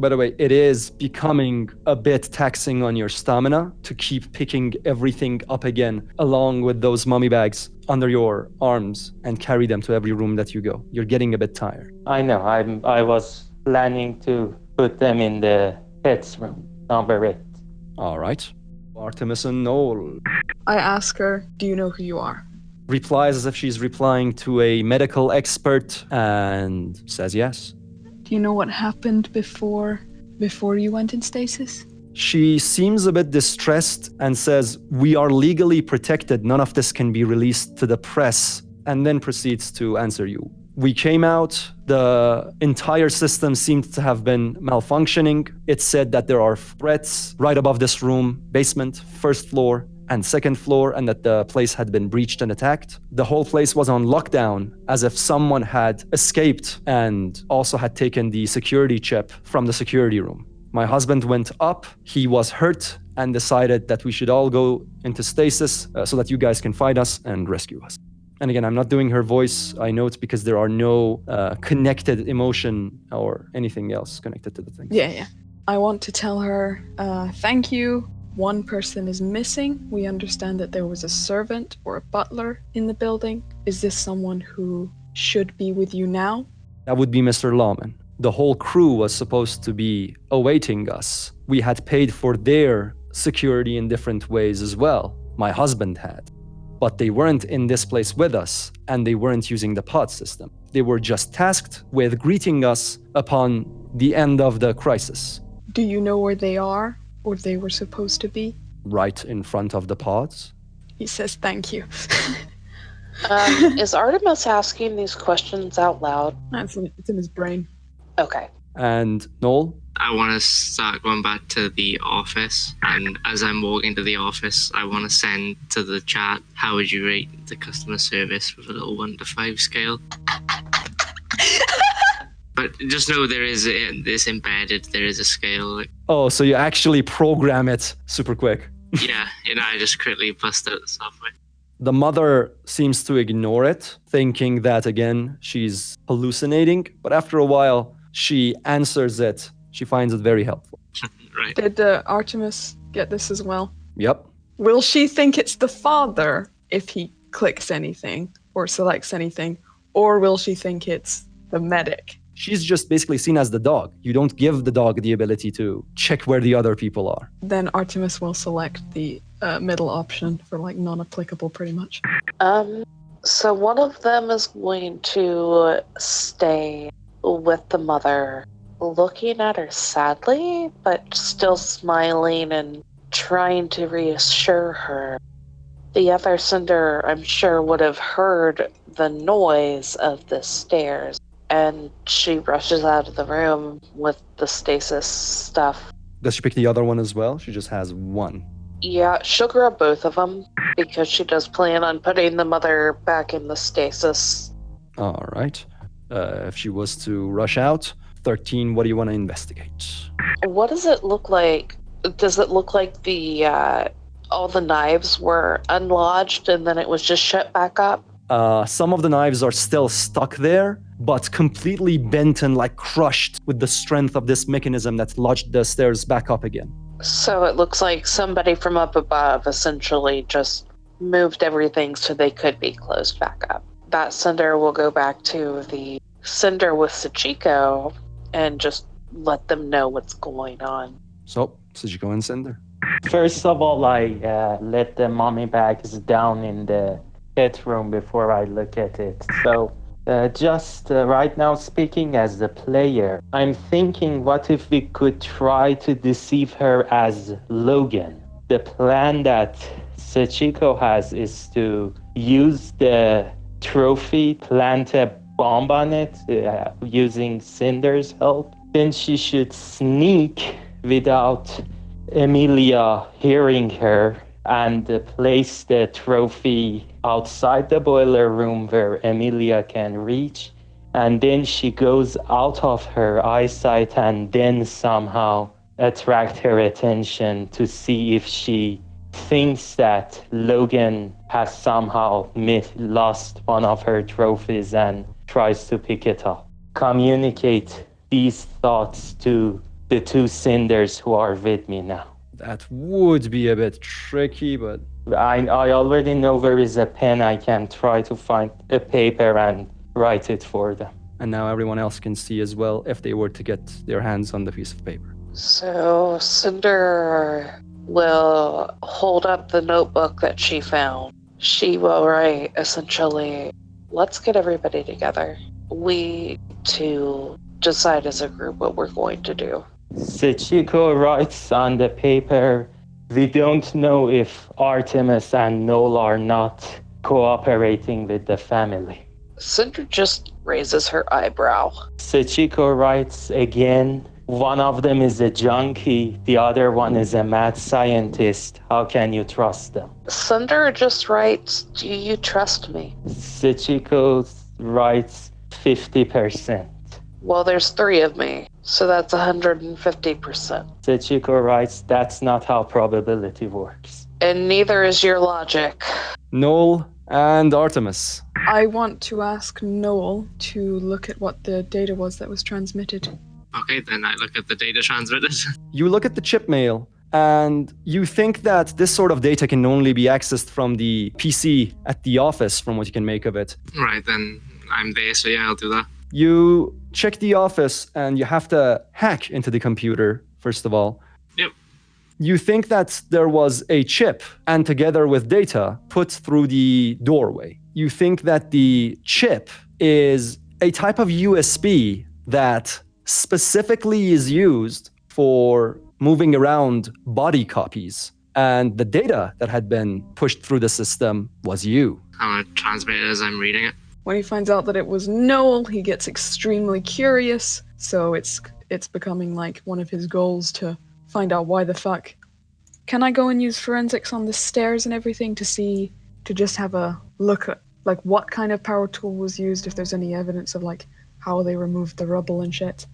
By the way, it is becoming a bit taxing on your stamina to keep picking everything up again, along with those mummy bags under your arms and carry them to every room that you go. You're getting a bit tired. I know. I was planning to put them in the pets room, number 8. All right. Artemis and Noel. I ask her, do you know who you are? Replies as if she's replying to a medical expert and says yes. Do you know what happened before you went in stasis? She seems a bit distressed and says, we are legally protected. None of this can be released to the press, and then proceeds to answer you. We came out, the entire system seemed to have been malfunctioning. It said that there are threats right above this room, basement, first floor, and second floor, and that the place had been breached and attacked. The whole place was on lockdown, as if someone had escaped and also had taken the security chip from the security room. My husband went up, he was hurt, and decided that we should all go into stasis so that you guys can find us and rescue us. And again, I'm not doing her voice, I know it's because there are no connected emotion or anything else connected to the thing. Yeah. I want to tell her, thank you. One person is missing. We understand that there was a servant or a butler in the building. Is this someone who should be with you now? That would be Mr. Lawman. The whole crew was supposed to be awaiting us. We had paid for their security in different ways as well. My husband had. But they weren't in this place with us, and they weren't using the pod system. They were just tasked with greeting us upon the end of the crisis. Do you know where they are? Or they were supposed to be? Right in front of the pods. He says thank you. Is Artemis asking these questions out loud? It's in his brain. Okay. And Noel? I want to start going back to the office, and as I'm walking to the office, I want to send to the chat, how would you rate the customer service with a little 1 to 5 scale? But just know there is this embedded, there is a scale. Oh, so you actually program it super quick. Yeah, I just quickly bust out the software. The mother seems to ignore it, thinking that, again, she's hallucinating. But after a while, she answers it. She finds it very helpful. Right. Did Artemis get this as well? Yep. Will she think it's the father if he clicks anything or selects anything? Or will she think it's the medic? She's just basically seen as the dog. You don't give the dog the ability to check where the other people are. Then Artemis will select the middle option for non-applicable pretty much. So one of them is going to stay with the mother, looking at her sadly, but still smiling and trying to reassure her. The other sender, I'm sure, would have heard the noise of the stairs, and she rushes out of the room with the stasis stuff. Does she pick the other one as well? She just has one. Yeah, she'll grab both of them, because she does plan on putting the mother back in the stasis. All right. If she was to rush out, 13, what do you want to investigate? What does it look like? Does it look like the all the knives were unlodged and then it was just shut back up? Some of the knives are still stuck there, but completely bent and crushed with the strength of this mechanism that lodged the stairs back up again. So it looks like somebody from up above essentially just moved everything so they could be closed back up. That sender will go back to the sender with Succ and just let them know what's going on. So, Succ and sender. First of all, I let the mummy bags down in the pet room before I look at it. So just right now, speaking as the player, I'm thinking, what if we could try to deceive her as Logan? The plan that Succ has is to use the trophy, plant a bomb on it using Cinder's help. Then she should sneak without Emilia hearing her and place the trophy outside the boiler room where Emilia can reach. And then she goes out of her eyesight and then somehow attract her attention to see if she thinks that Logan has somehow lost one of her trophies and tries to pick it up. Communicate these thoughts to the two cinders who are with me now. That would be a bit tricky, but I already know where is a pen. I can try to find a paper and write it for them. and now everyone else can see as well if they were to get their hands on the piece of paper. So Cinder will hold up the notebook that she found. She will write essentially, let's get everybody together. We to decide as a group what we're going to do. Sachiko writes on the paper, we don't know if Artemis and Noel are not cooperating with the family. Cinder just raises her eyebrow. Sachiko writes again, one of them is a junkie, the other one is a mad scientist. How can you trust them? Cinder just writes, do you trust me? Sachiko writes 50%. Well, there's 3 of me, so that's 150%. Sachiko writes, that's not how probability works. And neither is your logic. Noel and Artemis. I want to ask Noel to look at what the data was that was transmitted. Okay, then I look at the data transmitted. You look at the chip mail and you think that this sort of data can only be accessed from the PC at the office from what you can make of it. Right, then I'm there, so yeah, I'll do that. You check the office and you have to hack into the computer, first of all. Yep. You think that there was a chip and together with data put through the doorway. You think that the chip is a type of USB that specifically is used for moving around body copies. And the data that had been pushed through the system was you. I'm gonna transmit it as I'm reading it. When he finds out that it was Noel, he gets extremely curious. So it's becoming like one of his goals to find out why the fuck. Can I go and use forensics on the stairs and everything to just have a look at like what kind of power tool was used, if there's any evidence of like how they removed the rubble and shit?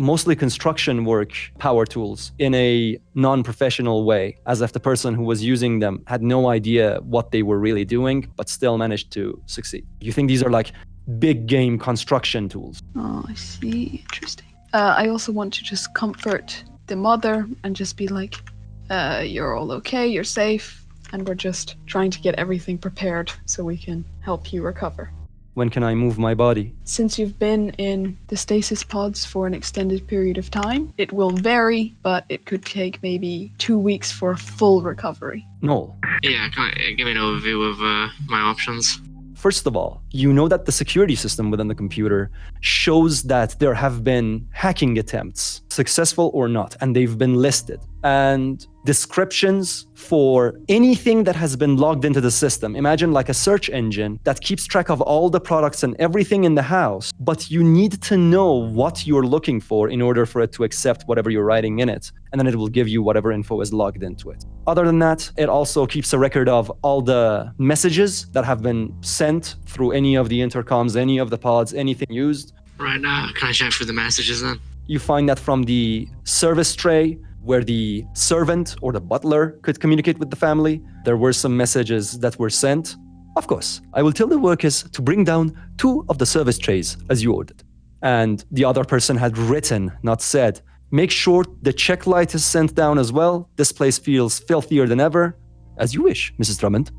Mostly construction work power tools in a non-professional way, as if the person who was using them had no idea what they were really doing, but still managed to succeed. You think these are like big game construction tools? Oh, I see. Interesting. I also want to just comfort the mother and just be like, you're all okay, you're safe, and we're just trying to get everything prepared so we can help you recover. When can I move my body? Since you've been in the stasis pods for an extended period of time, it will vary, but it could take maybe 2 weeks for a full recovery. Noel. Yeah, give me an overview of my options. First of all, you know that the security system within the computer shows that there have been hacking attempts, successful or not, and they've been listed. And descriptions for anything that has been logged into the system. Imagine like a search engine that keeps track of all the products and everything in the house, but you need to know what you're looking for in order for it to accept whatever you're writing in it, and then it will give you whatever info is logged into it. Other than that, it also keeps a record of all the messages that have been sent through any of the intercoms, any of the pods, anything used. Right now, can I check through the messages then? You find that from the service tray, where the servant or the butler could communicate with the family, there were some messages that were sent. Of course, I will tell the workers to bring down 2 of the service trays as you ordered. And the other person had written, not said, make sure the check light is sent down as well. This place feels filthier than ever. As you wish, Mrs. Drummond.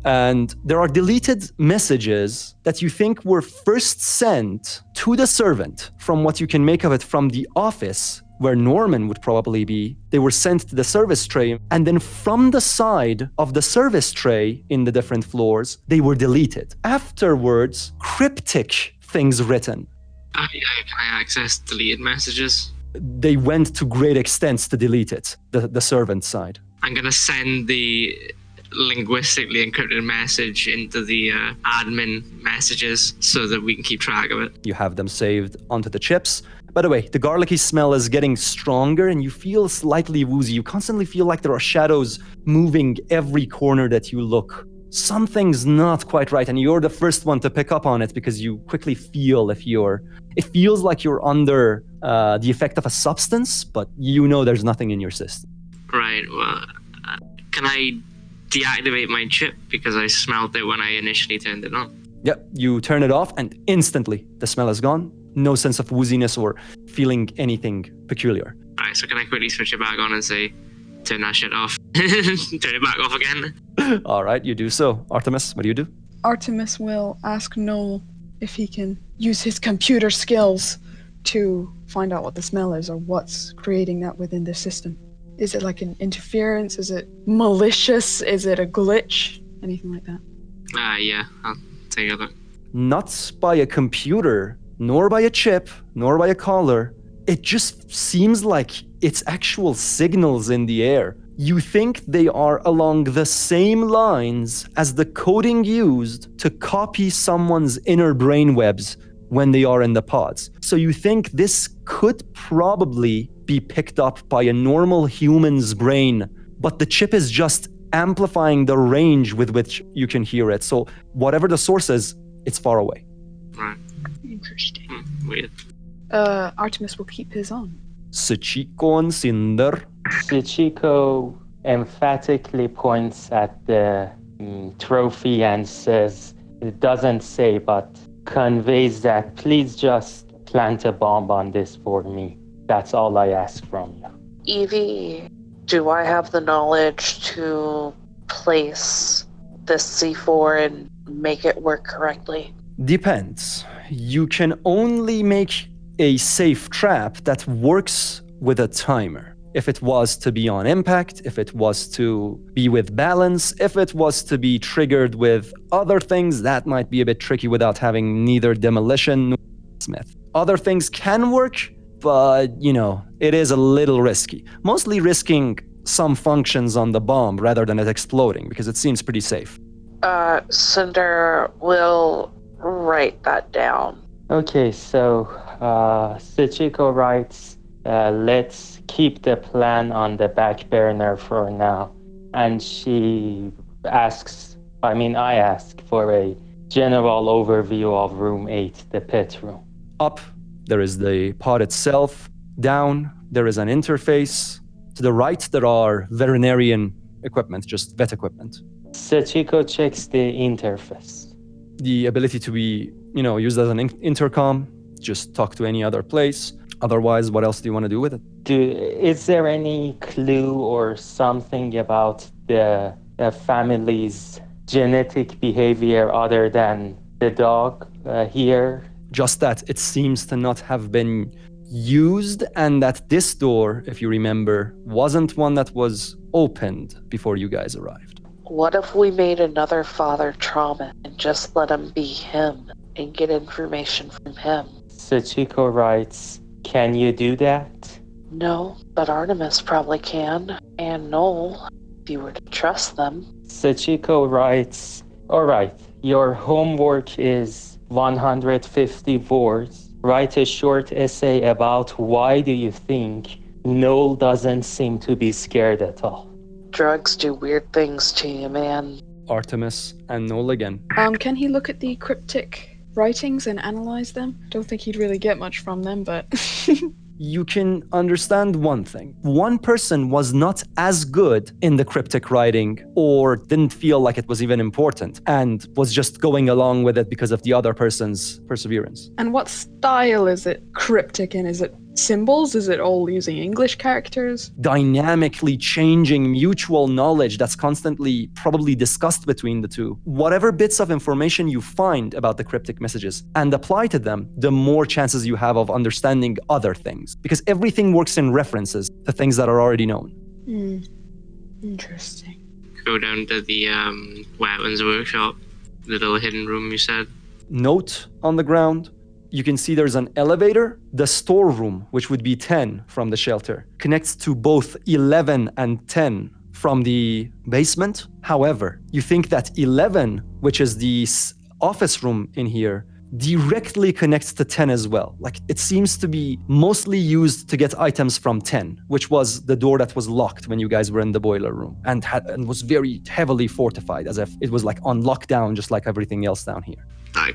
And there are deleted messages that you think were first sent to the servant from what you can make of it from the office where Norman would probably be. They were sent to the service tray, and then from the side of the service tray in the different floors, they were deleted. Afterwards, cryptic things written. Yeah, can I access deleted messages? They went to great extents to delete it, the servant side. I'm gonna send the linguistically encrypted message into the admin messages so that we can keep track of it. You have them saved onto the chips. By the way, the garlicky smell is getting stronger and you feel slightly woozy. You constantly feel like there are shadows moving every corner that you look. Something's not quite right, and you're the first one to pick up on it because you quickly feel it feels like you're under the effect of a substance, but you know there's nothing in your system. Right, well, can I deactivate my chip because I smelled it when I initially turned it on? Yep, you turn it off and instantly the smell is gone. no sense of wooziness or feeling anything peculiar. Alright, so can I quickly switch it back on and say, turn that shit off? Turn it back off again? All right, you do so. Artemis, what do you do? Artemis will ask Noel if he can use his computer skills to find out what the smell is or what's creating that within the system. Is it like an interference? Is it malicious? Is it a glitch? Anything like that? Yeah, I'll take a look. Not by a computer, nor by a chip, nor by a collar. It just seems like it's actual signals in the air. You think they are along the same lines as the coding used to copy someone's inner brainwebs when they are in the pods. So you think this could probably be picked up by a normal human's brain, but the chip is just amplifying the range with which you can hear it. So whatever the source is, it's far away. Right. Interesting. Weird. Artemis will keep his on. Succ and Cinder. Succ emphatically points at the trophy and says, it doesn't say, but conveys that please just plant a bomb on this for me. That's all I ask from you. Evie, do I have the knowledge to place this C4 and make it work correctly? Depends. You can only make a safe trap that works with a timer. If it was to be on impact, if it was to be with balance, if it was to be triggered with other things, that might be a bit tricky without having neither demolition nor smith. Other things can work, but, it is a little risky. Mostly risking some functions on the bomb rather than it exploding, because it seems pretty safe. Cinder will write that down. Okay, so Succ writes, let's keep the plan on the back burner for now. And she asks, I ask for a general overview of room 8, the pit room. Up, there is the pod itself. Down, there is an interface. To the right, there are veterinarian equipment, just vet equipment. Succ checks the interface. The ability to be, used as an intercom, just talk to any other place. Otherwise, what else do you want to do with it? Is there any clue or something about the family's genetic behavior other than the dog here? Just that it seems to not have been used, and that this door, if you remember, wasn't one that was opened before you guys arrived. What if we made another Father Trauma and just let him be him and get information from him? Succ writes, can you do that? No, but Artemis probably can. And Noel, if you were to trust them. Succ writes, alright, your homework is 150 words. Write a short essay about why do you think Noel doesn't seem to be scared at all. Drugs do weird things to you, man. Artemis and Noel again. Can he look at the cryptic writings and analyze them? Don't think he'd really get much from them, but... You can understand one thing. One person was not as good in the cryptic writing or didn't feel like it was even important and was just going along with it because of the other person's perseverance. And what style is it cryptic in? Is it symbols? Is it all using English characters? Dynamically changing mutual knowledge that's constantly probably discussed between the two. Whatever bits of information you find about the cryptic messages and apply to them, the more chances you have of understanding other things. Because everything works in references to things that are already known. Interesting. Go down to the weapons workshop, the little hidden room you said. Note on the ground. You can see there's an elevator. The storeroom, which would be 10 from the shelter, connects to both 11 and 10 from the basement. However, you think that 11, which is the office room in here, directly connects to 10 as well. Like, it seems to be mostly used to get items from 10, which was the door that was locked when you guys were in the boiler room and was very heavily fortified, as if it was like on lockdown, just like everything else down here. I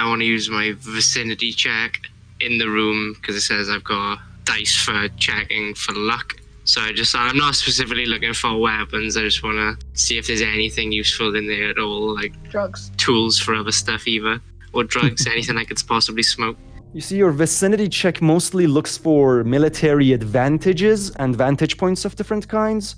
want to use my vicinity check in the room because it says I've got dice for checking for luck. So I'm not specifically looking for weapons. I just want to see if there's anything useful in there at all, like Drugs. Tools for other stuff either, or drugs, anything I could possibly smoke. You see, your vicinity check mostly looks for military advantages and vantage points of different kinds.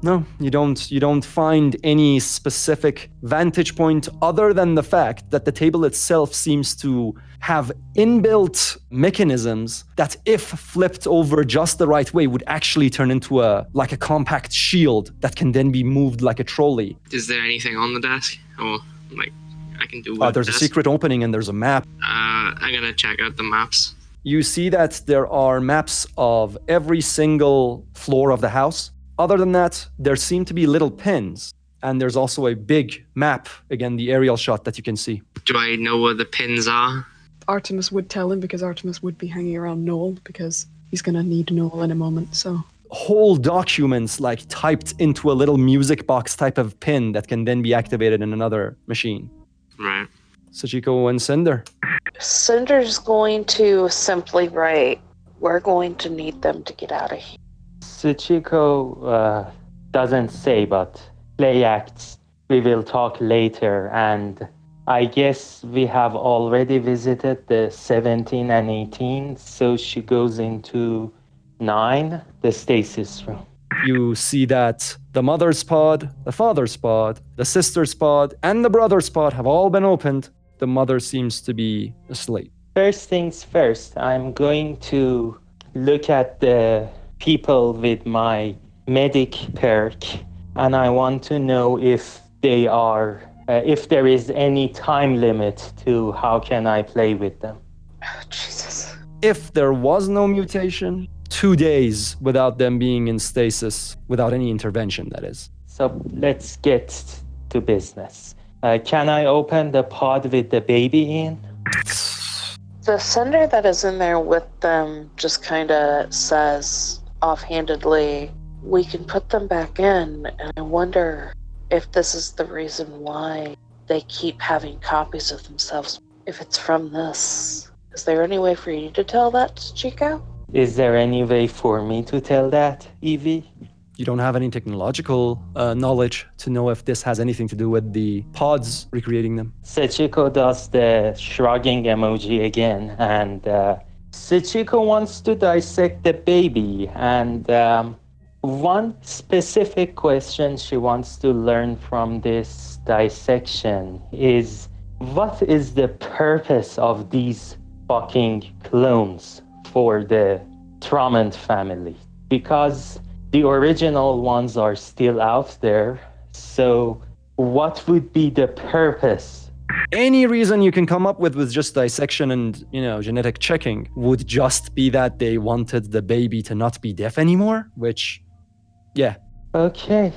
No, you don't find any specific vantage point other than the fact that the table itself seems to have inbuilt mechanisms that, if flipped over just the right way, would actually turn into a compact shield that can then be moved like a trolley. Is there anything on the desk? Or, like, I can do with There's a secret opening and there's a map. I'm gonna check out the maps. You see that there are maps of every single floor of the house. Other than that, there seem to be little pins. And there's also a big map, again, the aerial shot that you can see. Do I know where the pins are? Artemis would tell him because Artemis would be hanging around Noel because he's going to need Noel in a moment, so... Whole documents typed into a little music box type of pin that can then be activated in another machine. Right. Sachiko and Cinder. Cinder's going to simply write, "We're going to need them to get out of here." Suchiko doesn't say, but play acts. We will talk later, and I guess we have already visited the 17 and 18, so she goes into 9, the stasis room. You see that the mother's pod, the father's pod, the sister's pod, and the brother's pod have all been opened. The mother seems to be asleep. First things first, I'm going to look at the people with my medic perk, and I want to know if they are, if there is any time limit to how can I play with them. Oh, Jesus. If there was no mutation, 2 days without them being in stasis, without any intervention, that is. So let's get to business. Can I open the pod with the baby in? The sender that is in there with them just kind of says offhandedly, "We can put them back in, and I wonder if this is the reason why they keep having copies of themselves. If it's from this. Is there any way for you to tell that, Chico?" Is there any way for me to tell that, Evie? You don't have any technological knowledge to know if this has anything to do with the pods recreating them. Sachiko does the shrugging emoji again, and Sachiko wants to dissect the baby, and one specific question she wants to learn from this dissection is, what is the purpose of these fucking clones for the Tromond family? Because the original ones are still out there, so what would be the purpose? Any reason you can come up with just dissection and, genetic checking would just be that they wanted the baby to not be deaf anymore, which, yeah. Okay.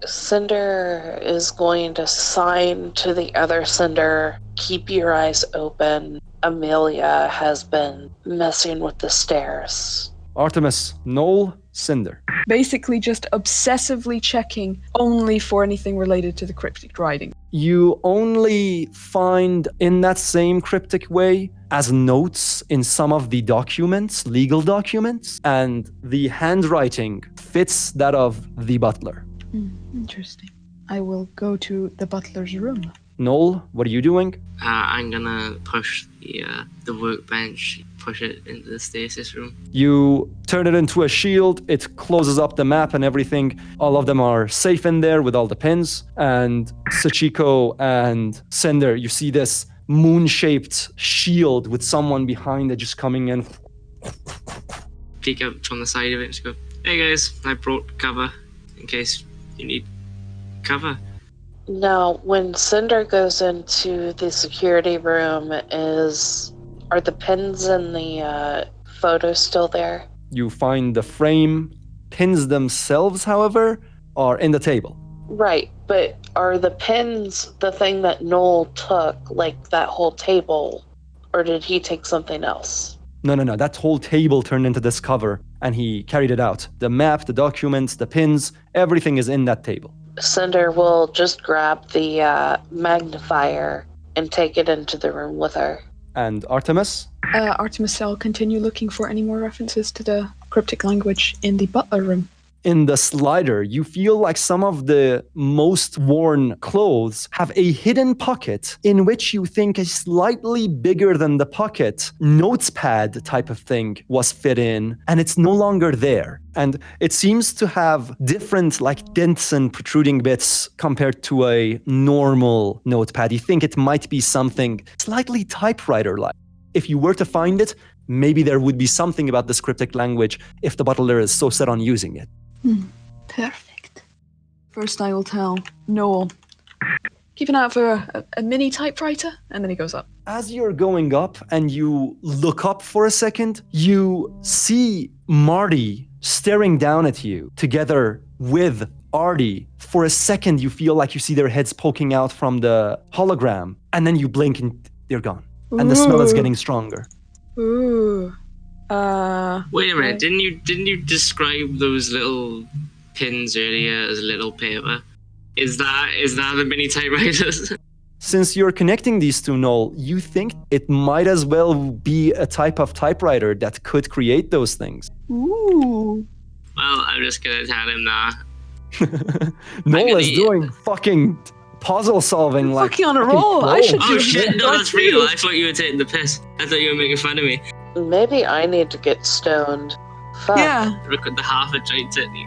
Cinder is going to sign to the other Cinder, "Keep your eyes open. Amelia has been messing with the stairs." Artemis, Noel, Cinder. Basically just obsessively checking only for anything related to the cryptic writing. You only find in that same cryptic way as notes in some of the documents, legal documents, and the handwriting fits that of the butler. Interesting. I will go to the butler's room. Noel, what are you doing? I'm gonna push the workbench, push it into the stasis room. You turn it into a shield, it closes up the map and everything. All of them are safe in there with all the pins. And Sachiko and Cinder, you see this moon-shaped shield with someone behind it just coming in. Peek out from the side of it and just go, "Hey guys, I brought cover in case you need cover." Now, when Cinder goes into the security room, are the pins in the photo still there? You find the frame. Pins themselves, however, are in the table. Right, but are the pins the thing that Noel took, like that whole table, or did he take something else? No. That whole table turned into this cover, and he carried it out. The map, the documents, the pins, everything is in that table. Cinder will just grab the magnifier and take it into the room with her. And Artemis? Artemis, I'll continue looking for any more references to the cryptic language in the butler room. in the slider, you feel like some of the most worn clothes have a hidden pocket in which you think a slightly bigger than the pocket notepad type of thing was fit in, and it's no longer there. And it seems to have different like dents and protruding bits compared to a normal notepad. You think it might be something slightly typewriter-like. If you were to find it, maybe there would be something about this cryptic language if the butler is so set on using it. Perfect. First I will tell Noel, keep an eye out for a mini typewriter, and then he goes up. As you're going up and you look up for a second, you see Marty staring down at you together with Artie. For a second, you feel like you see their heads poking out from the hologram, and then you blink and they're gone. And the smell is getting stronger. Ooh. Wait a minute, didn't you describe those little pins earlier as little paper? Is that the mini typewriters? Since you're connecting these two, Noel, you think it might as well be a type of typewriter that could create those things. Ooh. Well, I'm just gonna tell him that. Noel is doing fucking puzzle solving like Fucking on a roll. I should Oh do shit, no, that that's too. real. I thought you were taking the piss. I thought you were making fun of me. Maybe I need to get stoned. Fuck. Yeah. Record the half a joint technique.